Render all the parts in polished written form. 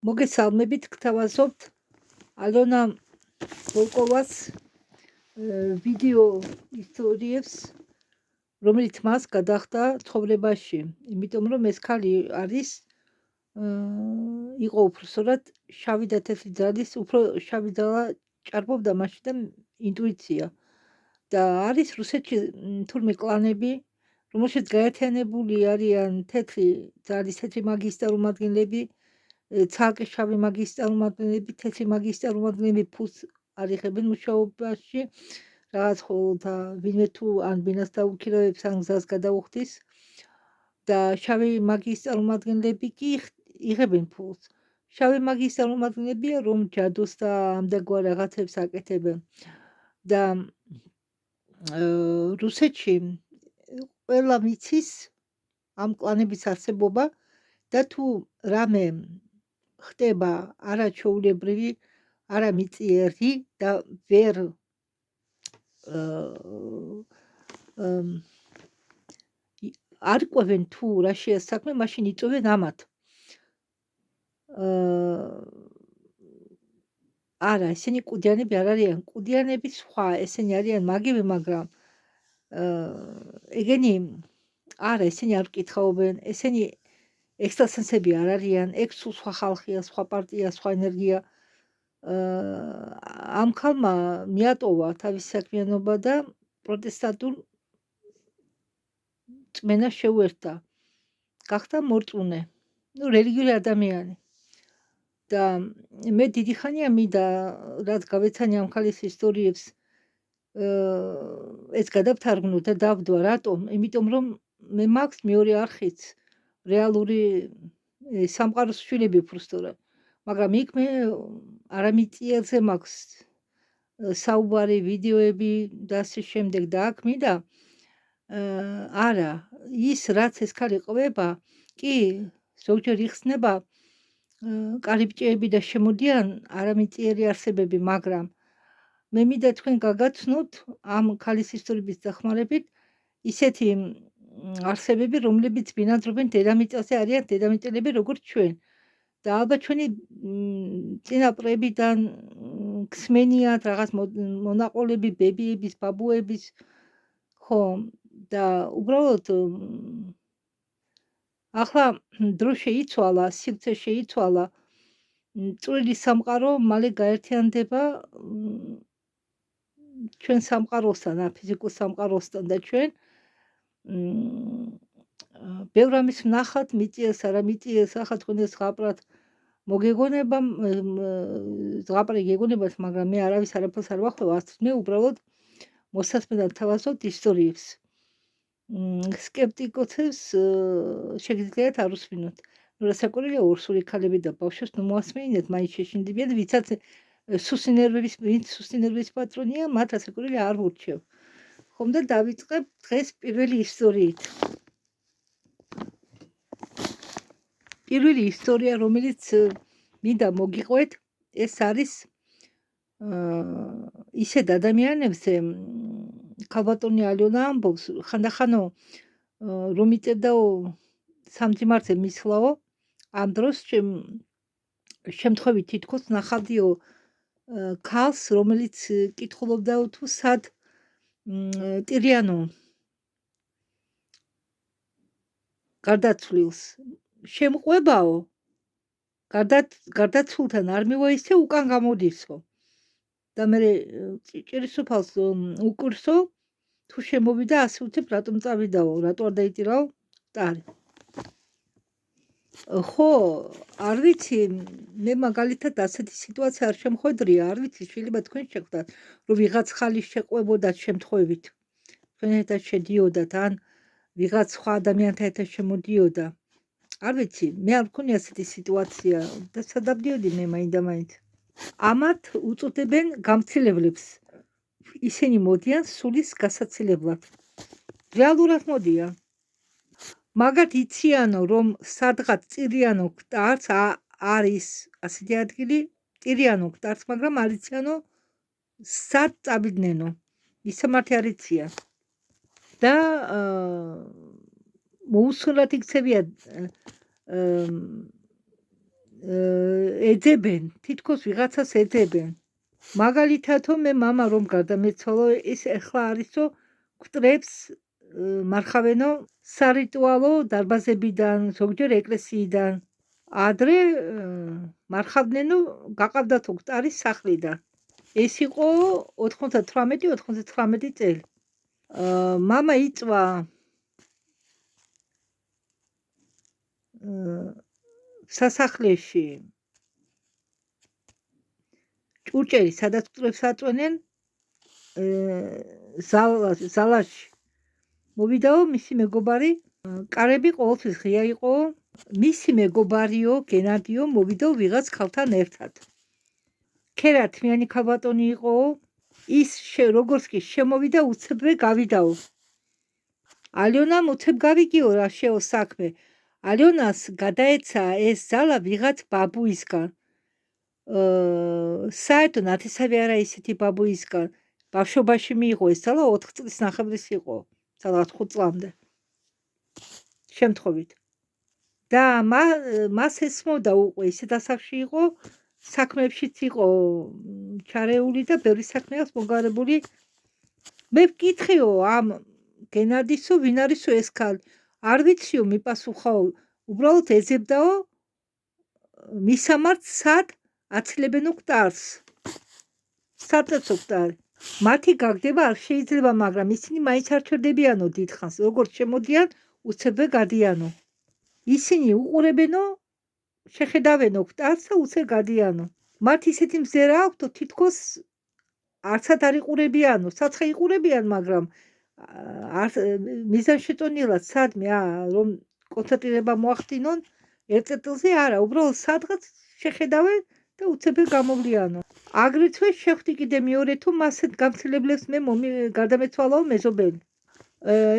მოგესალმებით, გთავაზობთ ალონა ვოლკოვას ვიდეო ისტორიებს, რომელიც მას გადახდა ცხოვრებაში, იმიტომ რომ ეს ქალი არის იყო უბრალოდ შავი და თეთრი ძალის, უფრო შავი ძალა ჭარბობდა მაშინ და ინტუიცია და არის რუსეთში თურმე კლანები, რომელშიც გაერთიანებული არიან თეთრი ძალის, თეთრი მაგიის წარმომადგენლები, ცალკე შავი მაგიის წარმომადგენლები, თეთრი მაგიის წარმომადგენლები ფულს არ იღებენ მუშაობაში, რაღაც ხოლმე ვინმე თუ ან ბინას დაუქირავებს, ან გზას გადაუხდის და შავი მაგიის წარმომადგენლები კი იღებენ ფულს. შავი მაგიის წარმომადგენლებია, რომ ჯადოს და ამდაგვარ რაღაცებს აკეთებენ და რუსეთში ყველა ვიცის ამ კლანების არსებობა და თუ რამე ხდება არაჩვეულებრივი, არამიწიერი და ვერ არ ყვევენ თუ რა შეა საქმე, მაშინ იწვევენ ამათ. არა, ესენი კუდიანები არ არიან, კუდიანები სხვა, ესენი არიან მაგები, მაგრამ ეგენი არა, ესენი არ ვკითხაობენ, ესენი ექსტრასენსები არ არიან, ეგ სულ სხვა ხალხია, სხვა პარტია, სხვა ენერგია. ამ ქალმა მიატოვა თავისი საქმიანობა და პროტესტანტულ წმენას შეუერთდა. გახდა მორწმუნე, რელიგიური ადამიანი. და მე დიდი ხანია მინდა რაც გავეცანი ამ ქალის ისტორიებს ეს გადავთარგმნო და დავდვა, რატომ? იმიტომ რომ მე მაქვს მეორე არხიც რეალური სამყაროს შვილები უბრალოდ. მაგრამ იქ მე არამიწიერზე მაქვს საუბარი, ვიდეოები და ასე შემდეგ და აქ მინდა არა, ის რაც ეს ქალი ყვება, კი ზოგჯერ იხსნება კარიბჭეები და შემოდიან არამიწიერი არსებები, მაგრამ მე მინდა თქვენ გაგაცნოთ ამ ქალის ისტორიების დახმარებით ისეთი არსებები, რომლებიც ბინადრობენ დედამიწაზე, არიან დედამიწელები როგორც ჩვენ. და ალბათ ჩვენი წინაპრებიდან გსმენიათ რაღაც მონაყოლები, ბებიების, ბაბუების, ხო, და უბრალოდ ახლა დრო შეიცვალა, სივრცე შეიცვალა, წვრილი სამყარო მალე გაერთიანდება ჩვენ სამყაროსთან, ფიზიკურ სამყაროსთან და ჩვენ ბევრ ამის ვნახავთ, მიწიეს, არამიწიეს, ახლა თქვენ ეს ზღაპრად მოგეგონება, ზღაპრი გეგონებათ, მაგრამ მე არავის არაფერს არ ვახვევ, მე უბრალოდ მოსასმენად თავაზობთ ისტორიებს. სკეპტიკოსებს შეგიძლიათ არ უსმინოთ. რასაკვირველია, ორსული ქალები და ბავშვებს ნუ მოასმენინეთ, მაინც შეშინდებიან, ვინც სუსტი ნერვების პატრონია, მათ რასაკვირველია არ ვურჩევ. ხომ და დავიწყებ დღეს პირველი ისტორიით. პირველი ისტორია, რომელიც მინდა მოგიყვეთ, ეს არის ისეთ ადამიანებზე, ქალბატონი ალიონა ამბობს, ხანდახანო რომ იწევდაო სამძიმარზე მისვლაო, ამ დროს შემთხვევით თითქოს ნახავდიო ქალს, რომელიც კითხულობდაო თუ სად ტირიანო გარდაცვლილს. შემყვებაო, გარდაცვლთან არ მივა ისე უკან გამოდისო. და მე ჭირისუფალს უკვირსო, თუ შემოვიდა, ასე უცებ რატომ წავიდაო, რატო არ დაიტირაო ტარი. ხო, არ ვიცი, მე მაგალითად ასეთი სიტუაცია არ შემხვედრია, არ ვიცი, შეიძლება თქვენ შეხვდათ, რომ ვიღაც ხალის შეყვებოდათ შემთხვევით. თქვენ ერთად შედიოდათ, ან ვიღაც სხვა ადამიანთან ერთად შემოდიოდა. არ ვიცი, მე არ მქონია ასეთი სიტუაცია და სადავდიოდი მე მაინდა-მაინც. ამათ უწოდებენ გამცილებლებს. ისინი მოდიან სულის გასაცილებლად. რეალურად მოდიან. მაგათ იციანო, რომ სადღაც ტირიანო კვტარს არის ასეთი ადგილი, ტირიანო კვტარს, მაგრამ არ იციანო სად წავიდნენ. ისამართი არ იციან. და მოუსწრად იქცევიან ეძებენ, თითქოს ვიღაცას ეძებენ. მაგალითათო მე მამა რომ გარდამეცვალო, ის ეხლა არისო გვტრებს მარხავენო სარიტუალო დარბაზებიდან, ზოგჯერ ეკლესიიდან. ადრე მარხავდნენო გაყავდათო გვტარის სახლიდან. ეს იყო 98-99 წელი. მამა იწვა სასახლეში ჭურჭელი, სადაც გვტრებს აწვენენ, ზალაში მოვიდაო მისი მეგობარი, კარები ყოველთვის ღია იყო, მისი მეგობარიო გენადიო მოვიდაო ვიღაც ქალთან ერთად. ქერა თმიანი ქალბატონი იყო, ის როგორც კი შემოვიდა უცებრე გავიდაო. ალიონამ უცებ გავიგიო რა შეო საქმე. ალიონას გადაეცა ეს ზალა ვიღაც ბაბუისგან. საერთოდ ნათესავი არა ისეთი ბაბუისგან. ბავშვობაში მიიღო ეს ზალა 4 წლის ნახევრის იყო, სადღაც 5 წლამდე. შემთხვევით. და მას ესმოდა უკვე ისეთ ასაკში იყო, საქმეებშიც იყო ჩარეული და ბევრი საქმე აქვს მოგარებული. მე ვკითხეო ამ გენადისო, ვინ არისო ეს ქალი? არ ვიციო, მიპასუხაო, უბრალოდ ეძებდაო მისამართს სად აცილებენო გვტარს. საწესო გვტარი. მათი გაგდება არ შეიძლება, მაგრამ ისინი მაინც არ ჩერდებიანო დიდხანს, როგორც შემოდიან, უცებრე გადიანო. ისინი უყურებენო, შეხედავენო გვტარს და უცებ გადიანო. მათ ისეთი მზერა აქვთო, თითქოს არცად არ იყურებიანო, საცხე იყურებიან, მაგრამ მიზანშეტონილად სადმე რომ კონცენტრირება მოახდინონ ერთ წერტილზე არა, უბრალოდ სადღაც შეხედავენ და უცებრე გამოვლიანო. აგრეთვე შეხვდი კიდე მეორე თუ მასეთ გამცილებლებს მე გარდამეცვალაო მეზობელი.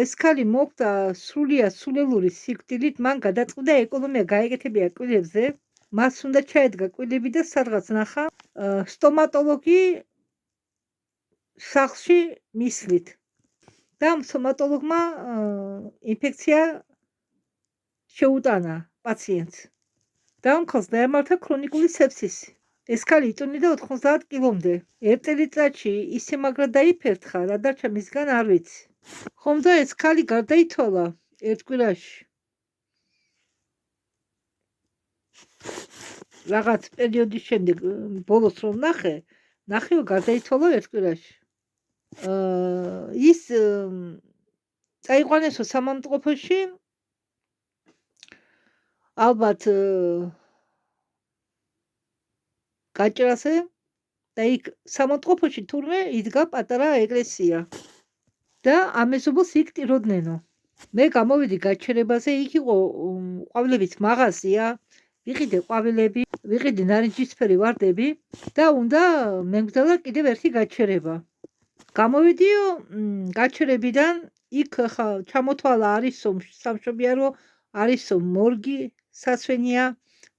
ეს ქალი მოკვდა სრულიად სულელური სიკვდილით, მან გადაწყდა ეკონომია გაეკეთებია კვილებზე, მას უნდა ჩაედგა კვილები და სადღაც ნახა სტომატოლოგი სახლში მისლით. და სტომატოლოგმა ინფექცია შეუტანა პაციენტს. დაამხელს დაემართა ქრონიკული სეფსისი. ეს ქალი იწონიდა 90 კილომდე. ერთ წელიწადში ისე მაგრა დაიფერთხა, რა დარჩა მისგან არ ვიცი. ხომდა ეს ქალი გარდაიცვალა ერთ კვირაში. რაღაც პერიოდის შემდეგ ბოლოს რომ ნახეო გარდაიცვალა ერთ კვირაში. ის წაიყვანესო სამავთყოფოში, ალბათ გაჭრაზე და იქ სამავთყოფოში თურმე იდგა პატარა ეკლესია და ამეზობოს იქ ტიროდნენ. მე გამოვიდი გაჩერებაზე, იქ იყო ყვავილების მაღაზია, ვიყიდე ყვავილები, ვიყიდე ნარინჯისფერი ვარდები და უნდა მემგზავრა კიდევ ერთი გაჩერება. გამოვიდიო გაჩერებიდან, იქ ხა ჩამოთვალა არისო სამშობიარო, არისო მორგი სასვენია,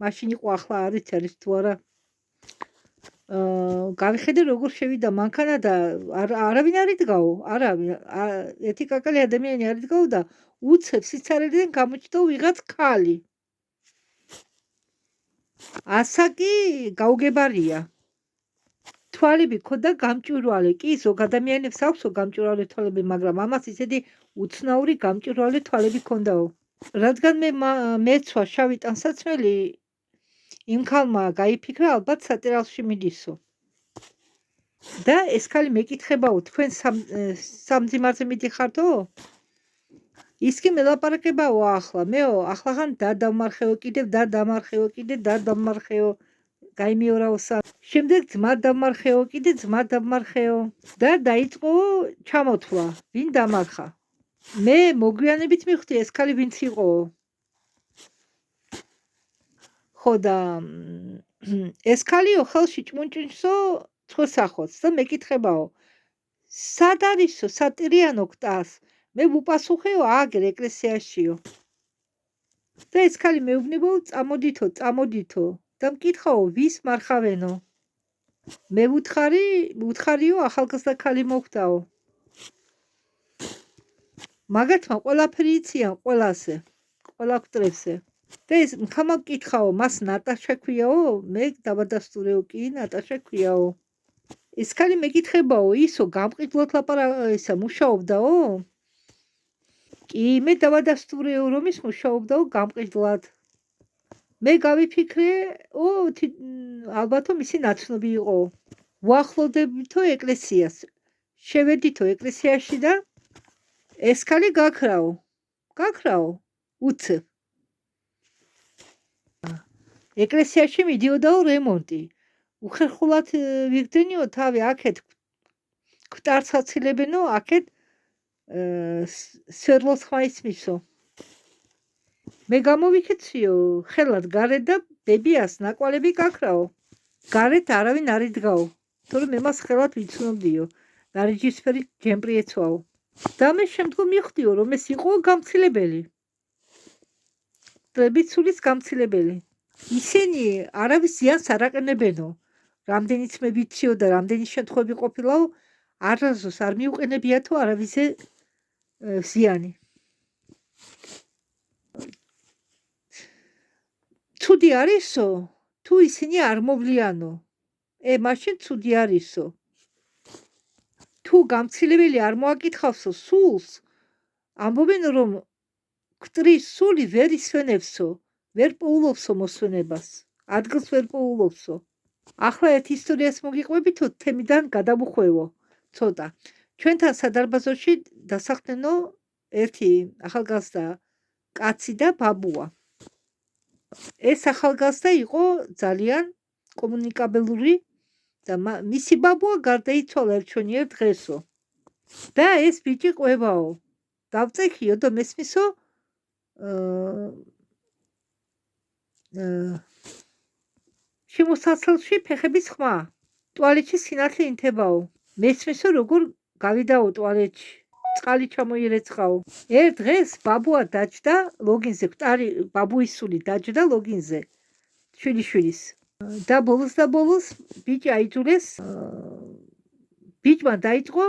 მაშინ იყო, ახლა არის თუ არა. გავიხედე როგორ შევიდა მანქანა და არავინ არ იდგაო, არავინ, ერთი კაკალი ადამიანი არ იდგაო და უცებ სიცარედან გამოჩნდა ვიღაც ქალი. ასაკი გაუგებარია. თვალები ქონდა გამჭვირვალე, კი ზოგ ადამიანებს აქვსო გამჭვირვალე თვალები, მაგრამ ამას ისეთი უცნაური გამჭვირვალე თვალები ქონდაო. რადგან მეცვა შავი ტანსაცმელი, იმ ქალმა გაიფიქრა ალბათ სატერალში მიდისო. და ეს ქალი მეკითხებაო, თქვენ სამძიმარზე მიდიხარდო? ის კი მელაპარაკებაო ახლა, მეო, ახლაღან დადამარხეო, კიდევ დადამარხეო, კიდე დადამარხეო, გაიმიორაო სამ. შემდეგ ძმა დამარხეო, კიდე ძმა დამარხეო და დაიწყო ჩამოთვლა, ვინ დამარხა. მე მოგვიანებით მივხვდი ეს ქალი ვინც იყო. ხო და ეს ქალიო ხელში ჭმუნჭინსო ცხოსახოც და მეკითხებაო, სად არისო სატირიანო კვტას? მე ვუპასუხეო აგერ ეკლესიაშიო. და ეს ქალი მეუბნებაო, წამოდითო და მკითხაო, ვის მარხავენო? მე ვუთხარიო, ახალგაზრდა ქალი მოხვდაო. მაგათმა ყველაფერი იციან ყველაზე, ყველა კვტრებზე. და ეს ხამა მკითხაო, მას ნატაშა ქვიაო? მე დავადასტურეო, კი, ნატაშა ქვიაო. ეს ქალი მეკითხებაო, ისო გამყიდვლად ისა მუშაობდაო? კი, მე დავადასტურეო, რომ ის მუშაობდაო გამყიდვლად. მე გავიფიქრეო, ალბათო მისი ნაცნობი იყო. ვახლოვდებითო ეკლესიას. შევედითო ეკლესიაში და ეს ქალი გაქრაო, უცებ. ეკლესიაში მიდიოდაო რემონტი. უხერხულად ვიგდენიო თავი აქეთ კვტარს აცილებენო, აქეთ სვერლოს ხმაისმისო. მე გამოვიქეციო ხელად გარეთ და ბებიას ნაკვალები გაქრაო. გარეთ არავინ არ იდგაო, თორემ მე მას ხელად ვიცნობდიო. ნარიჯისფერი ჯემპრი ეცვაო. და მე შემდგომ მივხვდიო, რომ ეს იყო გამცილებელი. ტრებიცულის გამცილებელი. ისინი არავის ზიანს არ აყენებენო. რამდენიც მე ვიციო და რამდენი შემთხვევები ყოფილაო, არასდროს არ მიუყენებიათო არავისზე ზიანი. ცუდი არისო, თუ ისინი არ მოვლიანო. მაშინ ცუდი არისო. თუ გამცილებელი არ მოაკითხავსო სულს, ამბობენ რომ კვტრის სული ვერ ისვენებსო, ვერ პოულობსო მოსვენებას, ადგილს ვერ პოულობსო. ახლა ერთ ისტორიას მოგიყვებითო, თემიდან გადამუხვევო ცოტა. ჩვენთან სადარბაზოში დასახდენო ერთი ახალგაზრდა კაცი და ბაბუა. ეს ახალგაზრდა იყო ძალიან კომუნიკაბელური და მისი ბაბუა გარდაიცვალა ერთჩვენიერ დღესო. და ეს ბიჭი ყვებაო. დავწეხიო და მესმისო შემოსასვლელში ფეხების ხმა. ტუალეტში სინათლე ინთებაო. მესმისო როგორ გავიდაო ტუალეტში. წყალი ჩამოირეცხაო. ერთ დღეს ბაბუა დაჯდა ლოგინზე, კვტარი ბაბუის სული დაჯდა ლოგინზე. შვილიშვილის. და ბოლოს ბიჭი აიძულეს, ბიჭმა დაიწყო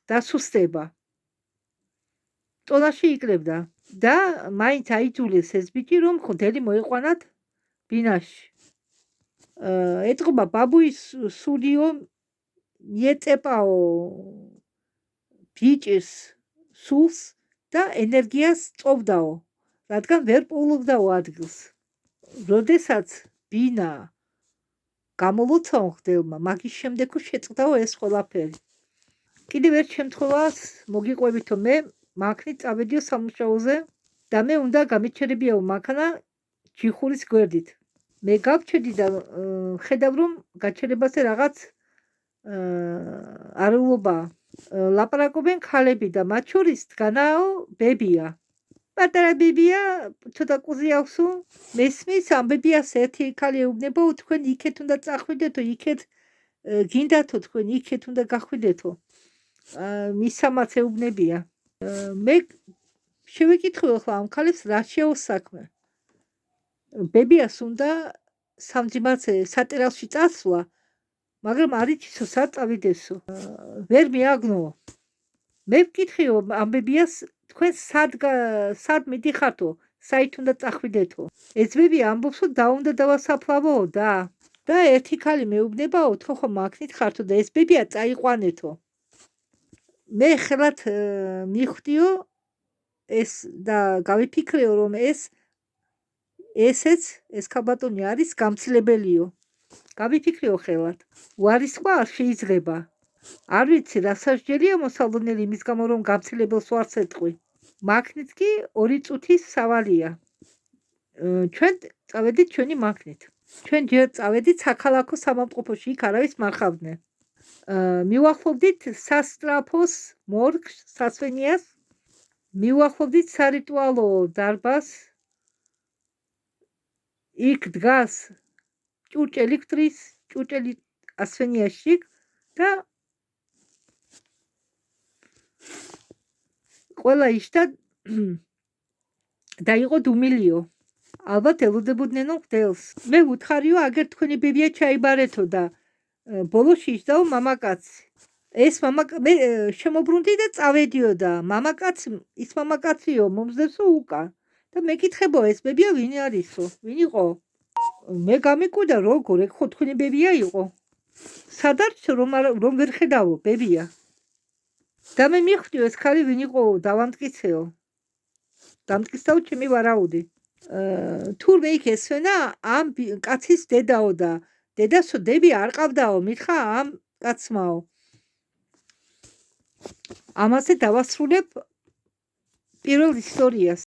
დასუსტება. ტონაში იკლებდა და მაინც აიძულეს ეს ბიჭი, რომ ხდელი მოეყვანათ ბინაში. ეტყობა ბაბუის სულიო მიეწეპაო ბიჭის სულს და ენერგიას წოვდაო, რადგან ვერ პოულობდაო ადგილს. როდესაც ბინა გამოლოცაო ხდელმა, მაგის შემდეგო შეწყდაო ეს ყველაფერი. კიდევ ერთ შემთხვევას მოგიყვებითო, მე მანქნით წავედიო სამუშაოზე და მე უნდა გამეჩერებიაო მანქანა ჯიხურის გვერდით. მე გავჩერდი და ხედავ რომ გაჩერებაზე რაღაც არულობა. ლაპარაკობენ ქალები და მათ შორის დგანაო ბებია. პატარა ბებია, ცოტა ყუზი აქვსო. მესმის ამ ბებიას ერთი ქალი ეუბნებაო, თქვენ იქეთ უნდა წახვიდეთო, იქეთ გინდათო, თქვენ იქეთ უნდა გახვიდეთო. მისამაც ეუბნებია. მე შევეკითხო ახლა ამ ქალებს რა შეაო საქმე. ბებიას უნდა სამძიმარზე სატერალში წასვლა, მაგრამ არ იცისო სად წავიდესო. ვერ მიაგნო. მე ვკითხიო ამ ბებიას, თქვენ სად მიდიხართო, საით უნდა წახვიდეთო. ეს ბებია ამბობსო, დაუნდა დავასაფლავო და ერთი ქალი მეუბნებაო, თქვენ ხო მანქნით ხართო და ეს ბებია წაიყვანეთო. მე ხელად მივხვდიო ეს და გავიფიქრეო, რომ ეს ქალბატონი არის გამცილებელიო. გავიფიქრეო ხელად. უარისხვა არ შეიძლება. არ ვიცი რა სასჯელია მოსალოდნელი იმის გამო რომ გამცილებელს ვარც ეტყვი. მანქნით კი 2 წუთის სავალია. ჩვენ წავედით ჩვენი მანქნით. ჩვენ ჯერ წავედით საქალაქო სამავტყოფოში, იქ არავის მარხავდნენ. მივახლოვდით სასტრაფოს მორგს, სასვენიას, მივახლოვდით სარიტუალო დარბაზს. იქ დგას ჭურჭელი კვტრის, ჭურჭელი ასვენიაში და ყველა იშდა და იყო დუმილიო. ალბათ ელოდებოდნენ ხდელს. მე ვუთხარიო, აგერ თქვენი ბებია ჩაიბარეთო და ბოლოში იშდაო მამაკაცი. ეს მე შემოbrunდი და წავედიო და ის მამაკაციო მომზდევსო უკან. და მეკითხებო ეს ბებია ვინ არისო? ვინ იყო? მე გამიკვირდა როგორ ეგ ხო თქვენი ბებია იყო? სადარჩო რომ ვერ ხედავო ბებია. და მე მიხდიო ეს ხალი ვინ იყო დავამტკიცეო. დამტკიცდაო ჩემი ვარაუდი. თურმე იქ ესვენა ამ კაცის დედაო და დედასო დები არ ყავდაო მითხრა ამ კაცმაო. ამაზე დავასრულებ პირველ ისტორიას.